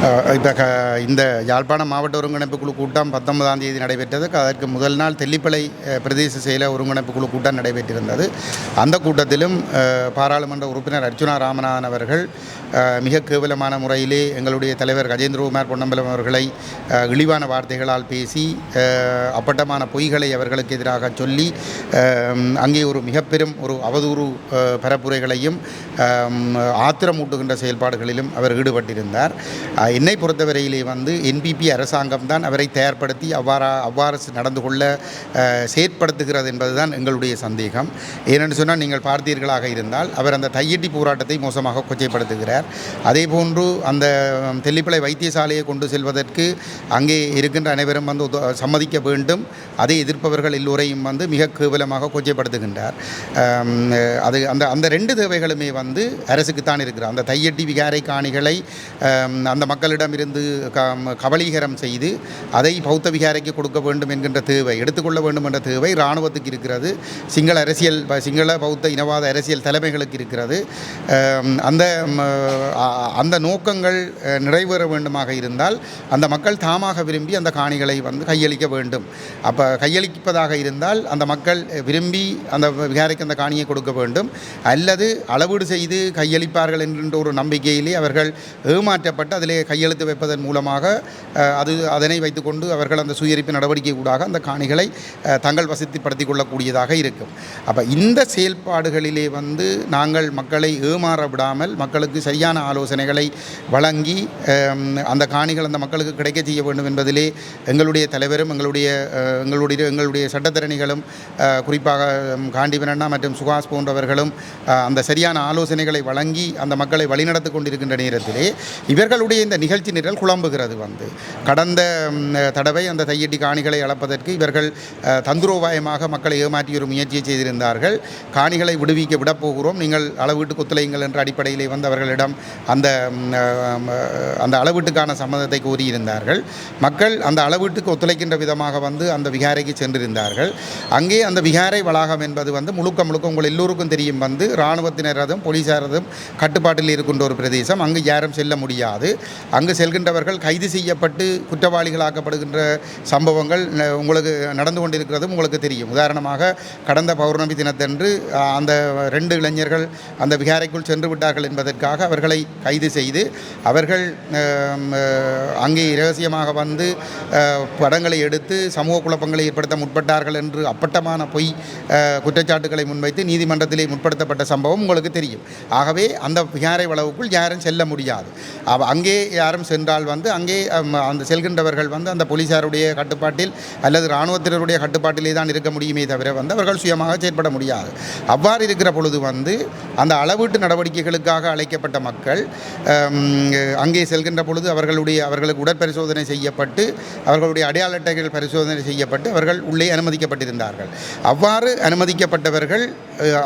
இப்போ இந்த யாழ்ப்பாணம் மாவட்ட ஒருங்கிணைப்பு குழு கூட்டம் 19ஆம் தேதி நடைபெற்றது. அதற்கு முதல் நாள் தெல்லிப்பளை பிரதேச செயல ஒருங்கிணைப்பு குழு கூட்டம் நடைபெற்றிருந்தது. அந்த கூட்டத்திலும் பாராளுமன்ற உறுப்பினர் அர்ச்சுனா ராமநாதன் அவர்கள் மிக கேவலமான முறையிலே எங்களுடைய தலைவர் கஜேந்திரகுமார் பொன்னம்பலம் அவர்களை இழிவான வார்த்தைகளால் பேசி அப்பட்டமான பொய்களை அவர்களுக்கு எதிராக சொல்லி அங்கே ஒரு மிகப்பெரும் ஒரு அவதூறு பரப்புரைகளையும் ஆத்திரமூட்டுகின்ற செயல்பாடுகளிலும் அவர் ஈடுபட்டிருந்தார். என்னை பொறுத்தவரையிலே என்பிபி அரசாங்கம் தான் அவரை தயார்படுத்தி அவ்வாறு நடந்து கொள்ள செயற்படுத்துகிறது என்பதுதான் எங்களுடைய சந்தேகம். ஏனென்று சொன்னால், நீங்கள் பார்த்தீர்களாக இருந்தால் அவர் அந்த தையட்டி போராட்டத்தை மோசமாக கொச்சைப்படுத்துகிறார். அதே போன்று அந்த தெல்லிப்பளை வைத்தியசாலையை கொண்டு செல்வதற்கு அங்கே இருக்கின்ற அனைவரும் சம்மதிக்க வேண்டும். அதை எதிர்ப்பவர்கள் எல்லோரையும் மிக கேவலமாக கொச்சைப்படுத்துகின்றார். அது அந்த ரெண்டு தேவைகளுமே அரசுக்குத்தான் இருக்கிறார். அந்த தையட்டி விகாரை காணிகளை அந்த மக்களிடமிருந்து கபலீகரம் செய்து அதை பௌத்த விகாரைக்கு கொடுக்க வேண்டும் என்கின்ற தேவை, எடுத்துக்கொள்ள வேண்டும் என்ற தேவை இராணுவத்துக்கு இருக்கிறது. சிங்கள பௌத்த இனவாத அரசியல் தலைமைகளுக்கு இருக்கிறது. அந்த நோக்கங்கள் நிறைவேற வேண்டுமாக இருந்தால் அந்த மக்கள் தாமாக விரும்பி அந்த காணிகளை கையளிக்க வேண்டும். அப்போ கையளிப்பதாக இருந்தால் அந்த மக்கள் விரும்பி அந்த விகாரைக்கு அந்த காணியை கொடுக்க வேண்டும். அல்லது அளவீடு செய்து கையளிப்பார்கள் என்கின்ற ஒரு நம்பிக்கையிலே அவர்கள் ஏமாற்றப்பட்டு அதிலே கையெழுத்து வைப்பதன் மூலமாக அதனை வைத்துக்கொண்டு அவர்கள் அந்த சுயரிப்பு நடவடிக்கை கூடாக அந்த காணிகளை தங்கள் வசதிப்படுத்திக் கொள்ளக்கூடியதாக இருக்கும். அப்போ இந்த செயல்பாடுகளிலே நாங்கள் மக்களை ஏமாற விடாமல் மக்களுக்கு சரியான ஆலோசனைகளை வழங்கி அந்த காணிகள் அந்த மக்களுக்கு கிடைக்க செய்ய வேண்டும் என்பதிலே எங்களுடைய தலைவரும் எங்களுடைய சட்டத்தரணிகளும் குறிப்பாக காண்டிவனண்ணா மற்றும் சுகாஸ் போன்றவர்களும் அந்த சரியான ஆலோசனைகளை வழங்கி அந்த மக்களை வழிநடத்தி கொண்டிருக்கின்ற நேரத்திலே இவர்களுடைய இந்த நிகழ்ச்சி நிரல் குழம்புகிறது. கடந்த தடவை அந்த தையட்டி காணிகளை அளப்பதற்கு இவர்கள் தந்திரோபாயமாக மக்களை ஏமாற்றி ஒரு முயற்சியை செய்திருந்தார்கள். காணிகளை விடப் போகிறோம், நீங்கள் அளவீட்டுக்கு ஒத்துழையுங்கள் என்ற அடிப்படையிலே அவர்களிடம் அந்த அளவீட்டுக்கான சம்மதத்தை கோரியிருந்தார்கள். மக்கள் அந்த அளவீட்டுக்கு ஒத்துழைக்கின்ற விதமாக அந்த விகாரைக்கு சென்றிருந்தார்கள். அங்கே அந்த விகாரை வளாகம் என்பது முழுக்க உங்கள் எல்லோருக்கும் தெரியும், இராணுவத்தினரதும் போலீசாரதும் கட்டுப்பாட்டில் இருக்கின்ற ஒரு பிரதேசம். அங்கு யாரும் செல்ல முடியாது. அங்கு செல்கின்றவர்கள் கைது செய்யப்பட்டு குற்றவாளிகளாக்கப்படுகின்ற சம்பவங்கள் உங்களுக்கு நடந்து கொண்டிருக்கிறதும் உங்களுக்கு தெரியும். உதாரணமாக கடந்த பௌர்ணமி தினத்தன்று அந்த 2 இளைஞர்கள் அந்த விகாரைக்குள் சென்று விட்டார்கள் என்பதற்காக அவர்களை கைது செய்து அவர்கள் அங்கே இரகசியமாக படங்களை எடுத்து சமூக குழப்பங்களை ஏற்படுத்த முற்பட்டார்கள் என்று அப்பட்டமான பொய் குற்றச்சாட்டுகளை முன்வைத்து நீதிமன்றத்திலே முற்படுத்தப்பட்ட சம்பவம் உங்களுக்கு தெரியும். ஆகவே அந்த விகாரை வளவுக்குள் யாரும் செல்ல முடியாது. அங்கே யாரும் சென்றால் அங்கே அந்த செல்கின்றவர்கள் அந்த போலீசாருடைய கட்டுப்பாட்டில் அல்லது இராணுவத்தினருடைய கட்டுப்பாட்டிலே தான் இருக்க முடியுமே தவிர அவர்கள் சுயமாக செயற்பட முடியாது. அவ்வாறு இருக்கிற பொழுது அந்த அளவீட்டு நடவடிக்கைகளுக்காக அழைக்கப்பட்ட மக்கள் அங்கே செல்கின்ற பொழுது அவர்களுக்கு உடற்பரிசோதனை செய்யப்பட்டு அவர்களுடைய அடையாள அட்டைகள் பரிசோதனை செய்யப்பட்டு அவர்கள் உள்ளே அனுமதிக்கப்பட்டிருந்தார்கள். அவ்வாறு அனுமதிக்கப்பட்டவர்கள்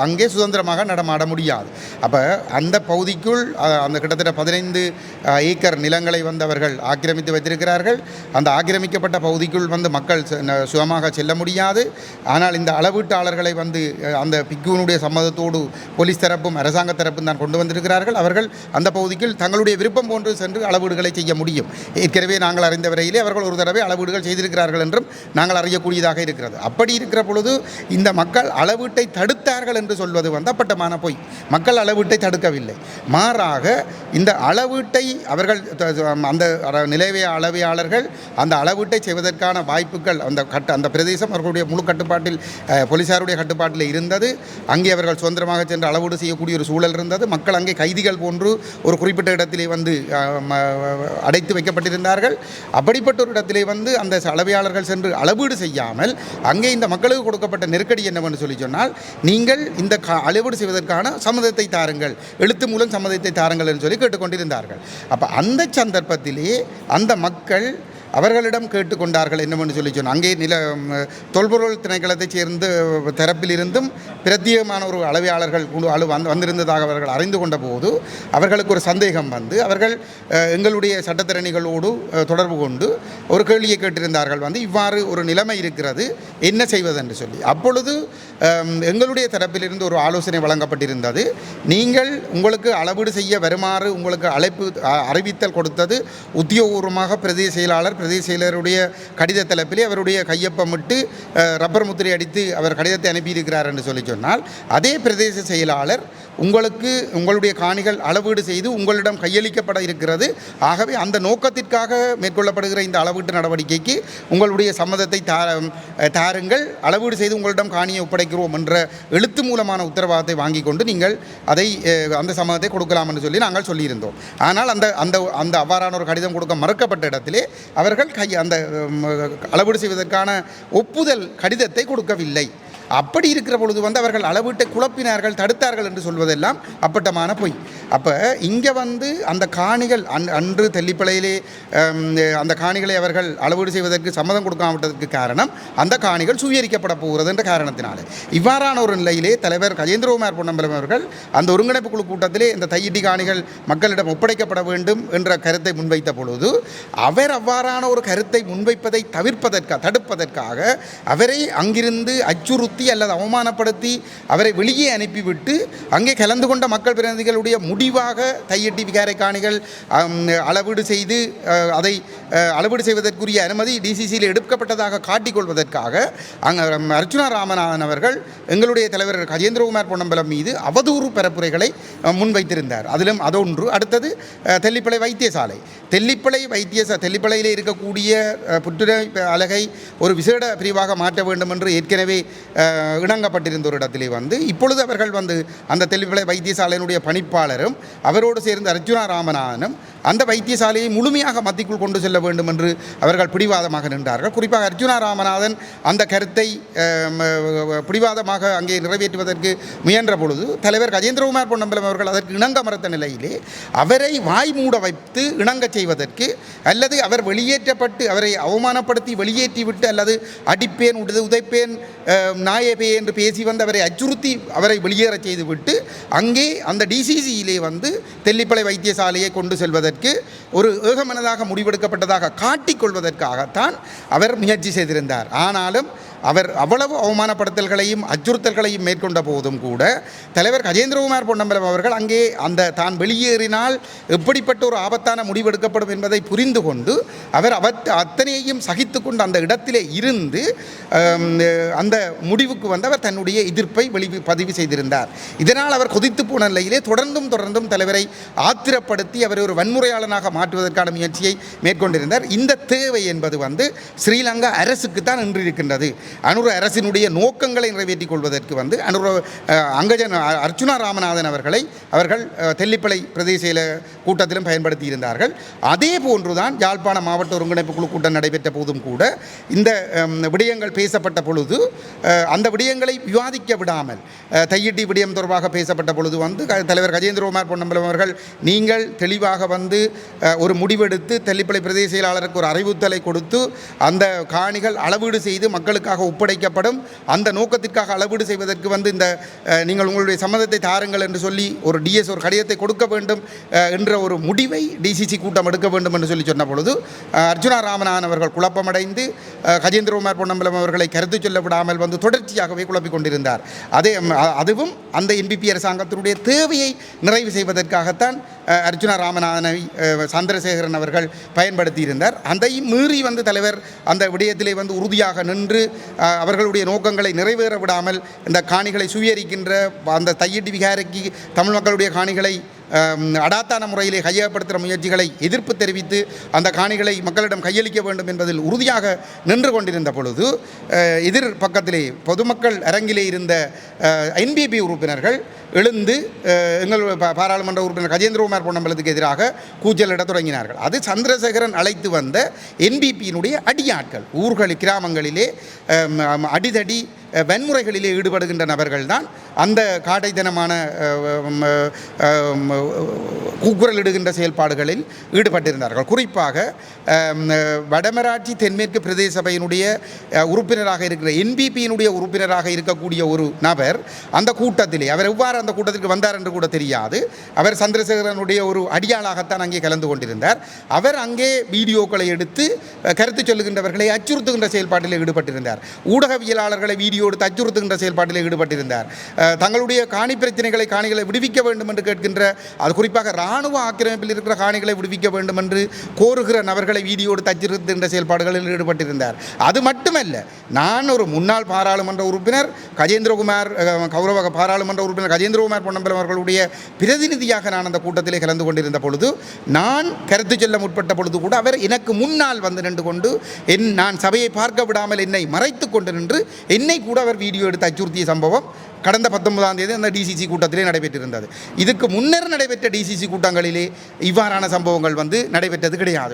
அங்கே சுதந்திரமாக நடமாட முடியாது. அப்போ அந்த பகுதிக்குள் அந்த கிட்டத்தட்ட 15 ஏக்கர் நிலங்களை அவர்கள் ஆக்கிரமித்து வைத்திருக்கிறார்கள். அந்த ஆக்கிரமிக்கப்பட்ட பகுதிக்குள் மக்கள் சுயமாக செல்ல முடியாது. ஆனால் இந்த அளவீட்டாளர்களை அந்த பிக்குனுடைய சம்மதத்தோடு போலீஸ் தரப்பும் அரசாங்க தரப்பும் தான் கொண்டு வந்திருக்கிறார்கள். அவர்கள் அந்த பகுதிக்குள் தங்களுடைய விருப்பம் போன்று சென்று அளவீடுகளை செய்ய முடியும். ஏற்கனவே நாங்கள் அறிந்த வரையிலே அவர்கள் ஒரு தடவை அளவீடுகள் செய்திருக்கிறார்கள் என்றும் நாங்கள் அறியக்கூடியதாக இருக்கிறது. அப்படி இருக்கிற பொழுது இந்த மக்கள் அளவீட்டை தடுத்தார்கள் என்று சொல்வது அப்பட்டமான பொய். மக்கள் அளவீட்டை தடுக்கவில்லை. மாறாக இந்த அளவீட்டை அவர்கள் அந்த நிலவிய அளவையாளர்கள் அந்த அளவீட்டை செய்வதற்கான வாய்ப்புகள் அந்த பிரதேசம் அவர்களுடைய முழு கட்டுப்பாட்டில் போலீசாருடைய கட்டுப்பாட்டில் இருந்தது. அங்கே அவர்கள் சுதந்திரமாக சென்று அளவீடு செய்யக்கூடிய ஒரு சூழல் இருந்தது. மக்கள் அங்கே கைதிகள் போன்று ஒரு குறிப்பிட்ட இடத்திலே அடைத்து வைக்கப்பட்டிருந்தார்கள். அப்படிப்பட்ட ஒரு இடத்திலே அந்த அளவையாளர்கள் சென்று அளவீடு செய்யாமல் அங்கே இந்த மக்களுக்கு கொடுக்கப்பட்ட நெருக்கடி என்னவென்று சொன்னால், நீங்கள் இந்த அளவீடு செய்வதற்கான சம்மதத்தை தாருங்கள், எழுத்து மூலம் சம்மதத்தை தாருங்கள் என்று சொல்லி கேட்டுக்கொண்டிருந்தார்கள். அப்போ அந்த சந்தர்ப்பத்திலே அந்த மக்கள் அவர்களிடம் கேட்டுக்கொண்டார்கள் என்னவென்று சொன்னால், அங்கே தொல்பொருள் திணைக்களத்தைச் சேர்ந்த தரப்பிலிருந்தும் பிரத்யேகமான ஒரு அளவையாளர்கள் குழு வந்திருந்ததாக அவர்கள் அறிந்து கொண்ட போது அவர்களுக்கு ஒரு சந்தேகம் அவர்கள் எங்களுடைய சட்டத்தரணிகளோடு தொடர்பு கொண்டு ஒரு கேள்வியை கேட்டிருந்தார்கள். இவ்வாறு ஒரு நிலைமை இருக்கிறது, என்ன செய்வதென்று சொல்லி. அப்பொழுது எங்களுடைய தரப்பிலிருந்து ஒரு ஆலோசனை வழங்கப்பட்டிருந்தது. நீங்கள் உங்களுக்கு அளவீடு செய்ய வருமாறு உங்களுக்கு அறிவித்தல் கொடுத்தது உத்தியோகபூர்வமாக பிரதேச செயலாளருடைய கடித தலைப்பிலே அவருடைய கையொப்பமிட்டு ரப்பர் முத்திரை அடித்து அவர் கடிதத்தை அனுப்பியிருக்கிறார் என்று சொன்னால், அதே பிரதேச செயலாளர் உங்களுடைய காணிகள் அளவீடு செய்து உங்களிடம் கையளிக்கப்பட இருக்கிறது. ஆகவே அந்த நோக்கத்திற்காக மேற்கொள்ளப்படுகிற இந்த அளவீட்டு நடவடிக்கைக்கு உங்களுடைய சம்மதத்தை தாருங்கள், அளவீடு செய்து உங்களிடம் காணியை ஒப்படைக்கிறோம் என்ற எழுத்து மூலமான உத்தரவாதத்தை வாங்கி கொண்டு நீங்கள் அந்த சம்மதத்தை கொடுக்கலாம் என்று சொல்லி நாங்கள் சொல்லியிருந்தோம். ஆனால் அந்த அவ்வாறான ஒரு கடிதம் கொடுக்க மறுக்கப்பட்ட இடத்திலே அவர்கள் அந்த அளவீடு செய்வதற்கான ஒப்புதல் கடிதத்தை கொடுக்கவில்லை. அப்படி இருக்கிற பொழுது அவர்கள் அளவீட்டை குழப்பினார்கள், தடுத்தார்கள் என்று சொல்வதெல்லாம் அப்பட்டமான பொய். அப்போ இங்கே அந்த காணிகள் அன்று தெல்லிப்பளையிலே அந்த காணிகளை அவர்கள் அளவீடு செய்வதற்கு சம்மதம் கொடுக்காமட்டதற்கு காரணம் அந்த காணிகள் சுவீகரிக்கப்பட போகிறது என்ற காரணத்தினாலே. இவ்வாறான ஒரு நிலையிலே தலைவர் கஜேந்திரகுமார் பொன்னம்பலம் அவர்கள் அந்த ஒருங்கிணைப்பு குழு கூட்டத்திலே இந்த தையிட்டி காணிகள் மக்களிடம் ஒப்படைக்கப்பட வேண்டும் என்ற கருத்தை முன்வைத்த பொழுது அவர் அவ்வாறான ஒரு கருத்தை முன்வைப்பதை தடுப்பதற்காக அவரை அங்கிருந்து அச்சுறுத்தி அல்லது அவமானப்படுத்தி அவரை வெளியே அனுப்பிவிட்டு அங்கே கலந்து கொண்ட மக்கள் பிரதிநிதிகளுடைய முடிவாக தையிட்டி விகாரை காணிகள் அளவீடு செய்து அதை அளவீடு செய்வதற்குரிய அனுமதி டிசிசியில் எடுக்கப்பட்டதாக காட்டிக்கொள்வதற்காக அர்ச்சுனா ராமநாதன் அவர்கள் எங்களுடைய தலைவர் கஜேந்திரகுமார் பொன்னம்பலம் மீது அவதூறு பரப்புரைகளை முன்வைத்திருந்தார். அதிலும் அதொன்று. அடுத்தது தெல்லிப்பளை வைத்தியசாலை. தெல்லிப்பளையிலே இருக்கக்கூடிய புற்றுநோய் அலகை ஒரு விசேட பிரிவாக மாற்ற வேண்டும் என்று ஏற்கனவே இணங்கப்பட்டிருந்த ஒரு இடத்திலே இப்பொழுது அவர்கள் அந்த தெல்லிப்பளை வைத்தியசாலையினுடைய பணிப்பாளரும் அவரோடு சேர்ந்து அர்ச்சுனா ராமநாதனும் அந்த வைத்தியசாலையை முழுமையாக மத்திக்குள் கொண்டு செல்ல வேண்டும் என்று அவர்கள் பிடிவாதமாக நின்றார்கள். குறிப்பாக அர்ச்சுனா ராமநாதன் அந்த கருத்தை பிடிவாதமாக அங்கே நிறைவேற்றுவதற்கு முயன்ற பொழுது தலைவர் கஜேந்திரகுமார் பொன்னம்பலம் அவர்கள் அதற்கு இணங்க மறுத்த நிலையிலே அவரை வாய் மூட வைத்து இணங்க செய்வதற்கு அல்லது அவர் வெளியேற்றப்பட்டு அவரை அவமானப்படுத்தி வெளியேற்றிவிட்டு அல்லது அடிப்பேன் உதைப்பேன் நாயபே என்று பேசி அவரை அச்சுறுத்தி அவரை வெளியேற செய்துவிட்டு அங்கே அந்த டிசிசியிலே தெல்லிப்பளை வைத்தியசாலையை கொண்டு செல்வதற்கு ஒரு ஏகமனதாக முடிவெடுக்கப்பட்டதாக காட்டிக்கொள்வதற்காகத்தான் அவர் முயற்சி செய்திருந்தார். ஆனாலும் அவர் அவ்வளவு அவமானப்படுத்தல்களையும் அச்சுறுத்தல்களையும் மேற்கொண்ட போதும் கூட தலைவர் கஜேந்திரகுமார் பொன்னம்பலம் அவர்கள் அங்கே தான் வெளியேறினால் எப்படிப்பட்ட ஒரு ஆபத்தான முடிவெடுக்கப்படும் என்பதை புரிந்து கொண்டு அவர் அத்தனையையும் சகித்து கொண்டு அந்த இடத்திலே இருந்து அந்த முடிவுக்கு அவர் தன்னுடைய எதிர்ப்பை பதிவு செய்திருந்தார். இதனால் அவர் கொதித்து போன நிலையிலே தொடர்ந்தும் தலைவரை ஆத்திரப்படுத்தி அவரை ஒரு வன்முறையாளனாக மாற்றுவதற்கான முயற்சியை மேற்கொண்டிருந்தார். இந்த தேவை என்பது ஸ்ரீலங்கா அரசுக்கு தான் இன்று இருக்கின்றது. அனுர அரசினுடைய நோக்கங்களை நிறைவேற்றிக் கொள்வதற்கு அர்ச்சுனா ராமநாதன் அவர்கள் தெல்லிப்பளை பிரதேச கூட்டத்திலும் பயன்படுத்தி இருந்தார்கள். அதே போன்றுதான் யாழ்ப்பாண மாவட்ட ஒருங்கிணைப்பு குழு கூட்டம் நடைபெற்ற போதும் கூட இந்த விடயங்கள் பேசப்பட்ட பொழுது அந்த விடயங்களை விவாதிக்க விடாமல் தையிட்டி விடயம் தொடர்பாக பேசப்பட்ட பொழுது தலைவர் கஜேந்திரகுமார் பொன்னம்பலம் அவர்கள் நீங்கள் தெளிவாக ஒரு முடிவெடுத்து தெல்லிப்பளை பிரதேச செயலாளருக்கு ஒரு அறிவுறுத்தலை கொடுத்து அந்த காணிகள் அளவீடு செய்து மக்களுக்காக ஒப்படைக்கப்படும், அந்த நோக்கத்திற்காக அளவீடு செய்வதற்கு இந்த நீங்கள் உங்களுடைய சம்மதத்தை தாருங்கள் என்று சொல்லி ஒரு டிஎஸ் ஒரு கடிதத்தை கொடுக்க வேண்டும் என்ற ஒரு முடிவை டிசிசி கூட்டம் எடுக்க வேண்டும் என்று சொன்ன பொழுது அர்ச்சுனா ராமநாதன் அவர்கள் குழப்பமடைந்து கஜேந்திரகுமார் பொன்னம்பலம் அவர்களை கருத்து சொல்ல விடாமல் தொடர்ச்சியாகவே குழப்பிக் கொண்டிருந்தார். அதுவும் அந்த என்பிபி அரசாங்கத்தினுடைய தேவையை நிறைவு செய்வதற்காகத்தான் அர்ச்சுனா ராமநாதனை சந்திரசேகரன் அவர்கள் பயன்படுத்தி இருந்தார். அதை மீறி தலைவர் அந்த விடயத்திலே உறுதியாக நின்று அவர்களுடைய நோக்கங்களை நிறைவேற விடாமல் இந்த காணிகளை சுவீகரிக்கின்ற அந்த தையிட்டி விகாரைக்கு தமிழ் மக்களுடைய காணிகளை அடாத்தான முறையிலே கையகப்படுத்துகிற முயற்சிகளை எதிர்ப்பு தெரிவித்து அந்த காணிகளை மக்களிடம் கையளிக்க வேண்டும் என்பதில் உறுதியாக நின்று கொண்டிருந்த பொழுது எதிர் பக்கத்திலே பொதுமக்கள் அரங்கிலே இருந்த என்பிபி உறுப்பினர்கள் எழுந்து எங்கள் பாராளுமன்ற உறுப்பினர் கஜேந்திரகுமார் பொன்னம்பலத்துக்கு எதிராக கூச்சலிட தொடங்கினார்கள். அது சந்திரசேகரன் அழைத்து வந்த என்பிபியினுடைய அடியாட்கள் கிராமங்களிலே அடிதடி வன்முறைகளிலே ஈடுபடுகின்ற நபர்கள் தான் அந்த காடைத்தனமான கூக்குரலிடுகின்ற செயல்பாடுகளில் ஈடுபட்டிருந்தார்கள். குறிப்பாக வடமராட்சி தென்மேற்கு பிரதேச சபையினுடைய உறுப்பினராக இருக்கிற என்பிபியினுடைய உறுப்பினராக இருக்கக்கூடிய ஒரு நபர் அந்த கூட்டத்திலே அவர் எவ்வாறு அந்த கூட்டத்திற்கு வந்தார் என்று கூட தெரியாது. அவர் சந்திரசேகரனுடைய ஒரு அடியாளாகத்தான் அங்கே கலந்து கொண்டிருந்தார். அவர் அங்கே வீடியோக்களை எடுத்து கருத்து சொல்லுகின்றவர்களை அச்சுறுத்துகின்ற செயல்பாட்டில் ஈடுபட்டிருந்தார். ஊடகவியலாளர்களை வீடியோ எடுத்து அச்சுறுத்துகின்ற செயல்பாட்டில் ஈடுபட்டிருந்தார். தங்களுடைய காணி பிரச்சனைகளை காணிகளை விடுவிக்க வேண்டும் என்று கேட்கின்ற, அது குறிப்பாக இராணுவ ஆக்கிரமிப்பில் இருக்கிற காணிகளை விடுவிக்க வேண்டும் என்று கோருகிற நபர்களை வீடியோ எடுத்து அச்சுறுத்துகின்ற செயல்பாடுகளில் ஈடுபட்டிருந்தார். அது மட்டுமல்ல, நான் ஒரு முன்னாள் பாராளுமன்ற உறுப்பினர் கஜேந்திரகுமார், கௌரவ பாராளுமன்ற உறுப்பினர் கஜேந்திரகுமார் பொன்னம்பலம் அவர்களுடைய பிரதிநிதியாக நான் அந்த கூட்டத்திலே கலந்து கொண்டிருந்த பொழுது, நான் கருத்து சொல்ல முற்பட்ட பொழுது கூட அவர் எனக்கு முன்னால் வந்து நின்று கொண்டு நான் சபையை பார்க்க விடாமல் என்னை மறைத்து கொண்டு நின்று என்னை கூட அவர் வீடியோ எடுத்து அச்சுறுத்திய சம்பவம் கடந்த 19ஆம் தேதி அந்த டிசிசி கூட்டத்திலே நடைபெற்றிருந்தது. இதுக்கு முன்னர் நடைபெற்ற டிசிசி கூட்டங்களிலே இவ்வாறான சம்பவங்கள் நடைபெற்றது கிடையாது.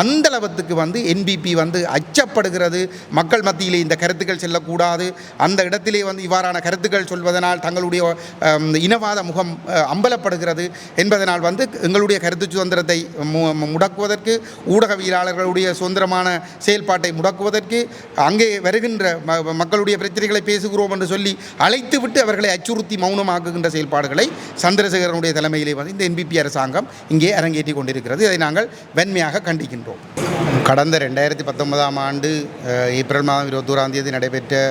அந்த அளவுக்கு என்பிபி அச்சப்படுகிறது. மக்கள் மத்தியிலே இந்த கருத்துக்கள் செல்லக்கூடாது, அந்த இடத்திலே இவ்வாறான கருத்துக்கள் சொல்வதனால் தங்களுடைய இனவாத முகம் அம்பலப்படுகிறது என்பதனால் எங்களுடைய கருத்து சுதந்திரத்தை முடக்குவதற்கு, ஊடகவியலாளர்களுடைய சுதந்திரமான செயல்பாட்டை முடக்குவதற்கு, அங்கே வருகின்ற மக்களுடைய பிரச்சனைகளை பேசுகிறோம் என்று சொல்லி அழைத்து விட்டு அவர்களை அச்சுறுத்தி மௌனமாக்குகின்ற செயல்பாடுகளை சந்திரசேகரனுடைய தலைமையிலே இந்த என்பிபி அரசாங்கம் இங்கே அரங்கேற்றி கொண்டிருக்கிறது. இதை நாங்கள் வன்மையாக கண்டிக்கின்றோம். கடந்த 2019ஆம் ஆண்டு ஏப்ரல் மாதம் 21ஆம் தேதி நடைபெற்ற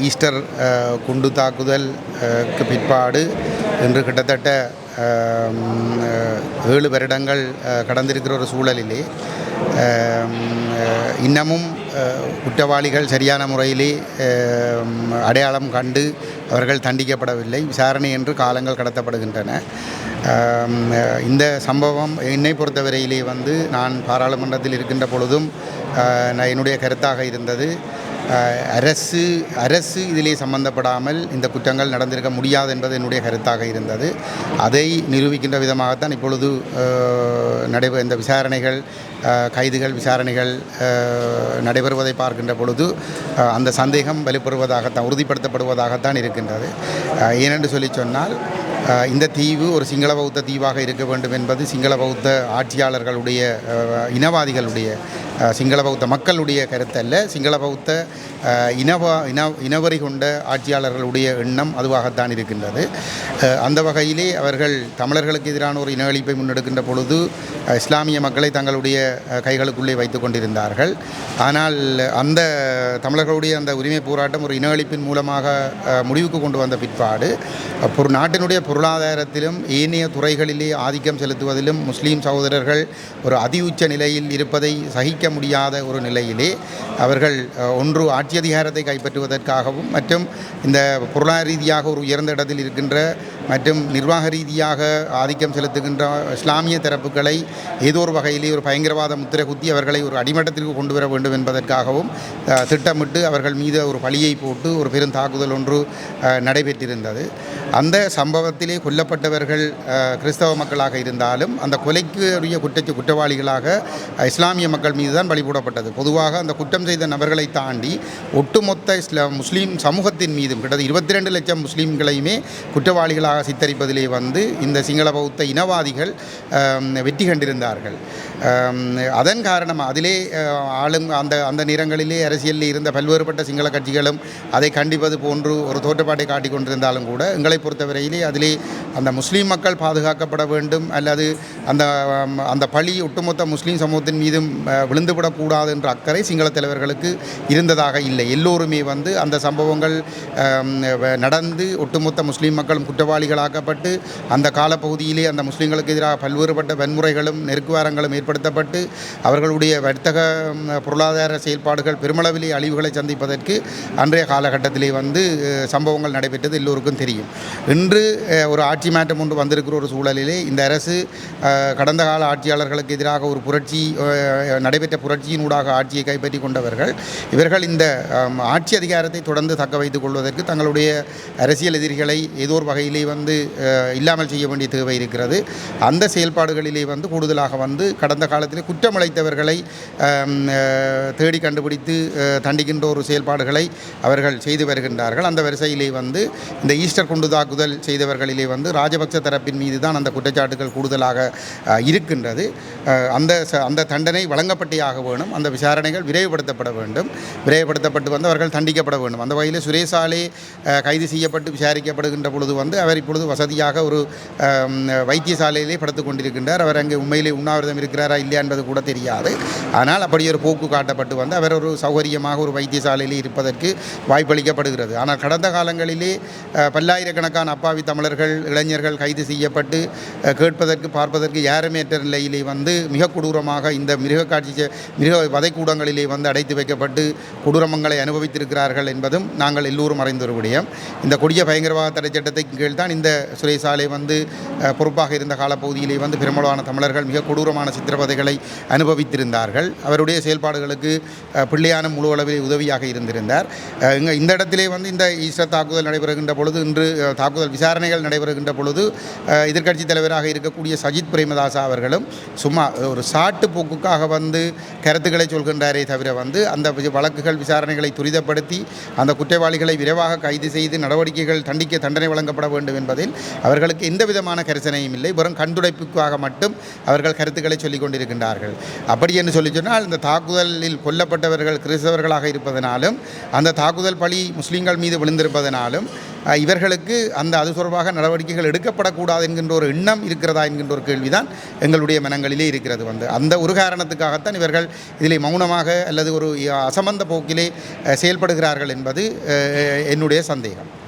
ஈஸ்டர் குண்டு தாக்குதலுக்கு பிற்பாடு இன்று கிட்டத்தட்ட 7 வருடங்கள் கடந்திருக்கிற ஒரு சூழலிலே இன்னமும் குற்றவாளிகள் சரியான முறையிலே அடையாளம் கண்டு அவர்கள் தண்டிக்கப்படவில்லை. விசாரணை என்று காலங்கள் கடத்தப்படுகின்றன. இந்த சம்பவம் என்னை பொறுத்தவரையிலே நான் பாராளுமன்றத்தில் இருக்கின்ற பொழுதும் என்னுடைய கருத்தாக இருந்தது, அரசு இதிலே சம்பந்தப்படாமல் இந்த குற்றங்கள் நடந்திருக்க முடியாது என்பது என்னுடைய கருத்தாக இருந்தது. அதை நிரூபிக்கின்ற விதமாகத்தான் இப்பொழுது இந்த விசாரணைகள், கைதுகள், விசாரணைகள் நடைபெறுவதை பார்க்கின்ற பொழுது அந்த சந்தேகம் வலுப்பெறுவதாகத்தான், உறுதிப்படுத்தப்படுவதாகத்தான் இருக்கின்றது. ஏனென்று சொல்லி சொன்னால், இந்த தீவு ஒரு சிங்கள பௌத்த தீவாக இருக்க வேண்டும் என்பது சிங்கள பௌத்த ஆட்சியாளர்களுடைய, இனவாதிகளுடைய, சிங்கள பௌத்த மக்களுடைய கருத்தல்ல. சிங்கள பௌத்த இனவரி கொண்ட ஆட்சியாளர்களுடைய எண்ணம் அதுவாகத்தான் இருக்கின்றது. அந்த வகையிலே அவர்கள் தமிழர்களுக்கு எதிரான ஒரு இனஅழிப்பை முன்னெடுக்கின்ற பொழுது இஸ்லாமிய மக்களை தங்களுடைய கைகளுக்குள்ளே வைத்து கொண்டிருந்தார்கள். ஆனால் அந்த தமிழர்களுடைய அந்த உரிமை போராட்டம் ஒரு இனஅழிப்பின் மூலமாக முடிவுக்கு கொண்டு வந்த பிற்பாடு ஒரு நாட்டினுடைய பொருளாதாரத்திலும் ஏனைய துறைகளிலே ஆதிக்கம் செலுத்துவதிலும் முஸ்லீம் சகோதரர்கள் ஒரு உச்ச நிலையில் இருப்பதை சகிக்க முடியாத ஒரு நிலையிலே அவர்கள் ஒன்று ஆட்சி அதிகாரத்தை கைப்பற்றுவதற்காகவும் மற்றும் இந்த பொருளாதார ரீதியாக ஒரு உயர்ந்த இடத்தில் இருக்கின்ற மற்றும் நிர்வாக ரீதியாக ஆதிக்கம் செலுத்துகின்ற இஸ்லாமிய தரப்புகளை ஏதோ ஒரு வகையிலே ஒரு பயங்கரவாத முத்திரை குத்தி அவர்களை ஒரு அடிமட்டத்திற்கு கொண்டு வர வேண்டும் என்பதற்காகவும் திட்டமிட்டு அவர்கள் மீது ஒரு பழியை போட்டு ஒரு பெரும் தாக்குதல் ஒன்று நடைபெற்றிருந்தது. அந்த சம்பவத்திலே கொல்லப்பட்டவர்கள் கிறிஸ்தவ மக்களாக இருந்தாலும் அந்த கொலைக்கு உரிய குற்றவாளிகளாக இஸ்லாமிய மக்கள் மீது தான் பலி போடப்பட்டது. பொதுவாக அந்த குற்றம் செய்த நபர்களை தாண்டி ஒட்டுமொத்த முஸ்லீம் சமூகத்தின் மீதும் கிட்டத்தட்ட 22 லட்சம் முஸ்லீம்களையுமே குற்றவாளிகளாக சித்தரிப்பதிலே இந்த சிங்கள பௌத்த இனவாதிகள் வெற்றி கண்டிருந்தார்கள். அதன் காரணமாக அதிலே அந்த நேரங்களிலே அரசியலில் இருந்த பல்வேறுபட்ட சிங்கள கட்சிகளும் அதை கண்டிப்பது போன்று ஒரு தோற்றப்பாட்டை காட்டிக் கொண்டிருந்தாலும் கூட எங்களை பொறுத்தவரையிலே அதிலே அந்த முஸ்லீம் மக்கள் பாதுகாக்கப்பட வேண்டும் அல்லது அந்த பழி ஒட்டுமொத்த முஸ்லீம் சமூகத்தின் மீதும் விழுந்துவிடக்கூடாது என்ற அக்கறை சிங்கள தலைவர்களுக்கு இருந்ததாக இல்லை. எல்லோருமே அந்த சம்பவங்கள் நடந்து ஒட்டுமொத்த முஸ்லீம் மக்களும் குற்றவாளிகளாக்கப்பட்டு அந்த காலப்பகுதியிலே அந்த முஸ்லீம்களுக்கு எதிராக பல்வேறுபட்ட வன்முறைகளும் நெருக்குவாரங்களும் ஏற்படுத்தப்பட்டு அவர்களுடைய வர்த்தக பொருளாதார செயல்பாடுகள் பெருமளவிலே அழிவுகளை சந்திப்பதற்கு அன்றைய காலகட்டத்திலே சம்பவங்கள் நடைபெற்றது எல்லோருக்கும் தெரியும். இன்று ஒரு ஆட்சி மாற்றம் ஒன்று வந்திருக்கிற ஒரு சூழலிலே இந்த அரசு கடந்த கால ஆட்சியாளர்களுக்கு எதிராக ஒரு புரட்சி நடைபெற்ற புரட்சியினூடாக ஆட்சியை கைப்பற்றி கொண்டவர்கள் இவர்கள் இந்த ஆட்சி அதிகாரத்தை தொடர்ந்து தக்க வைத்துக் கொள்வதற்கு தங்களுடைய அரசியல் எதிரிகளை ஏதோ ஒரு வகையிலே வந்து இல்லாமல் செய்ய வேண்டிய தேவை இருக்கிறது. அந்த செயல்பாடுகளிலே வந்து கூடுதலாக வந்து கடந்த காலத்தில் குற்றமளித்தவர்களை தேடி கண்டுபிடித்து தண்டிக்கின்ற ஒரு செயல்பாடுகளை அவர்கள் செய்து வருகின்றார்கள். அந்த வரிசையிலே வந்து இந்த ஈஸ்டர் குண்டு தாக்குதல் செய்தவர்களிலே வந்து ராஜபக்ச தரப்பின் மீது தான் அந்த குற்றச்சாட்டுகள் கூடுதலாக இருக்கின்றது. அந்த தண்டனை வழங்கப்பட்டே ஆக வேண்டும். அந்த விசாரணைகள் விரைவுபடுத்தப்பட வேண்டும். விரைவுபடுத்தப்பட்டு வந்து அவர்கள் தண்டிக்கப்பட வேண்டும். அந்த வகையில் சுரேஷாலே கைது செய்யப்பட்டு விசாரிக்கப்படுகின்ற பொழுது வந்து அவர் இப்பொழுது வசதியாக ஒரு வைத்தியசாலையிலே படுத்துக் கொண்டிருக்கின்றார். அவர் அங்கே உண்மையிலே உண்ணாவிரதம் இருக்கிறாரா இல்லையா என்பது கூட தெரியாது. ஆனால் அப்படி ஒரு போக்கு காட்டப்பட்டு வந்து அவர் ஒரு சௌகரியமாக ஒரு வைத்தியசாலையிலே இருப்பதற்கு வாய்ப்பளிக்கப்படுகிறது. ஆனால் கடந்த காலங்களிலே பல்லாயிரக்கணக்கான அப்பாவி தமிழர்கள் இளைஞர்கள் கைது செய்யப்பட்டு கேட்பதற்கு பார்ப்பதற்கு யாருமேற்ற நிலையிலே வந்து மிக கொடூரமாக இந்த மிருக வதைக்கூடங்களிலே வந்து அடைத்து வைக்கப்பட்டு கொடூரமங்களை அனுபவித்திருக்கிறார்கள் என்பதும் நாங்கள் எல்லோரும் அறிந்த ஒரு விடயம். இந்த கொடிய பயங்கரவாத தடை சட்டத்தின் கீழ் தான் இந்த சுரேஷாலே வந்து பொறுப்பாக இருந்த காலப்பகுதியிலே வந்து பெரும்பாலான தமிழர்கள் மிக கொடூரமான சித்திரவதைகளை அனுபவித்திருந்தார்கள். அவருடைய செயல்பாடுகளுக்கு பிள்ளையான முழு அளவில் உதவியாக இருந்திருந்தார். இந்த இடத்திலே வந்து இந்த ஈஸ்டர் தாக்குதல் நடைபெறுகின்ற பொழுது இன்று தாக்குதல் விசாரணைகள் நடைபெறுகின்ற பொழுது எதிர்க்கட்சி தலைவராக இருக்கக்கூடிய சஜித் பிரேமதாசா அவர்களும் சும்மா ஒரு சாட்டு போக்குக்காக வந்து கருத்துக்களை சொல்கின்றாரே தவிர வந்து அந்த வழக்குகள் விசாரணைகளை துரிதப்படுத்தி அந்த குற்றவாளிகளை விரைவாக கைது செய்து நடவடிக்கைகள் தண்டனை வழங்கப்பட வேண்டும் என்பதில் அவர்களுக்கு எந்த விதமான கரிசனையும் இல்லை. வெறும் கண்டுடைப்புக்காக மட்டும் அவர்கள் கருத்துக்களை சொல்லிக் கொண்டிருக்கின்றார்கள். அப்படி என்று சொல்லி சொன்னால் இந்த தாக்குதலில் கொல்லப்பட்டவர்கள் கிறிஸ்தவர்களாக இருப்பதனாலும் அந்த தாக்குதல் பழி முஸ்லீம்கள் மீது விழுந்திருப்பதனாலும் இவர்களுக்கு அது தொடர்பாக நடவடிக்கைகள் எடுக்கப்படக்கூடாது என்கின்ற ஒரு எண்ணம் இருக்கிறதா என்கின்ற ஒரு கேள்விதான் எங்களுடைய மனங்களிலே இருக்கிறது. அந்த ஒரு காரணத்துக்காகத்தான் இவர்கள் இதிலே மௌனமாக அல்லது ஒரு அசம்பந்த போக்கிலே செயல்படுகிறார்கள் என்பது என்னுடைய சந்தேகம்.